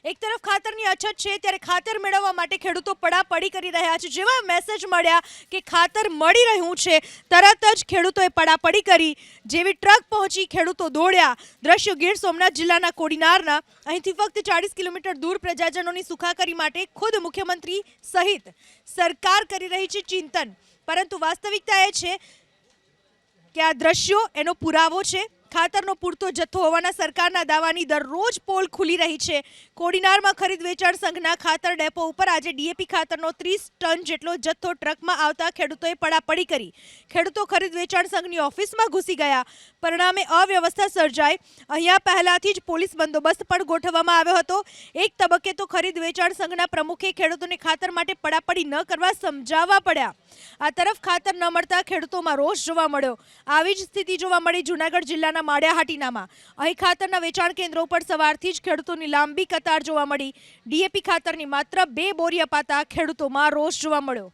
એક તરફ ખાતરની અછત છે ત્યારે ખાતર મેળવવા માટે ખેડૂતો પડાપડી કરી રહ્યા છે। જેવા મેસેજ મળ્યા કે ખાતર મળી રહ્યું છે તરત જ ખેડૂતોએ પડાપડી કરી। જેવી ટ્રક પહોંચી ખેડૂતો દોડ્યા। દ્રશ્યો ગીર સોમનાથ જિલ્લાના કોડીનારના। અહીંથી ફક્ત 40 કિલોમીટર દૂર પ્રજાજનોની સુખાકારી માટે ખુદ મુખ્યમંત્રી સહિત સરકાર કરી રહી છે ચિંતન, પરંતુ વાસ્તવિકતા એ છે કે આ દ્રશ્યો એનો પુરાવો છે। ખાતરનો પૂરતો જથ્થો હોવાના સરકારના દાવાની દરરોજ પોલ ખુલી રહી છે। કોડીનારમાં ખરીદ વેચાણ સંઘના ખાતર ડેપો ઉપર આજે ડીએપી ખાતરનો 30 ટન જેટલો જથ્થો ટ્રકમાં આવતા ખેડૂતોએ પડાપડી કરી। ખેડૂતો ખરીદ વેચાણ સંઘની ઓફિસમાં ઘૂસી ગયા, પરિણામે અવ્યવસ્થા સર્જાઈ। અહીંયા પહેલાથી જ પોલીસ બંદોબસ્ત પણ ગોઠવવામાં આવ્યો હતો। એક તબક્કે તો ખરીદ વેચાણ સંઘના પ્રમુખે ખેડૂતોને ખાતર માટે પડાપડી ન કરવા સમજાવવા પડ્યા। આ તરફ ખાતર ન મળતા ખેડૂતોમાં રોષ જોવા મળ્યો। આવી જ સ્થિતિ જોવા મળી જૂનાગઢ જિલ્લાના માળિયાહાટીનામાં। અહીં ખાતરના વેચાણ કેન્દ્રો પર સવારથી જ ખેડૂતોની લાંબી કતાર જોવા મળી। ડીએપી ખાતરની માત્ર 2 બોરી અપાતા ખેડૂતોમાં રોષ જોવા મળ્યો।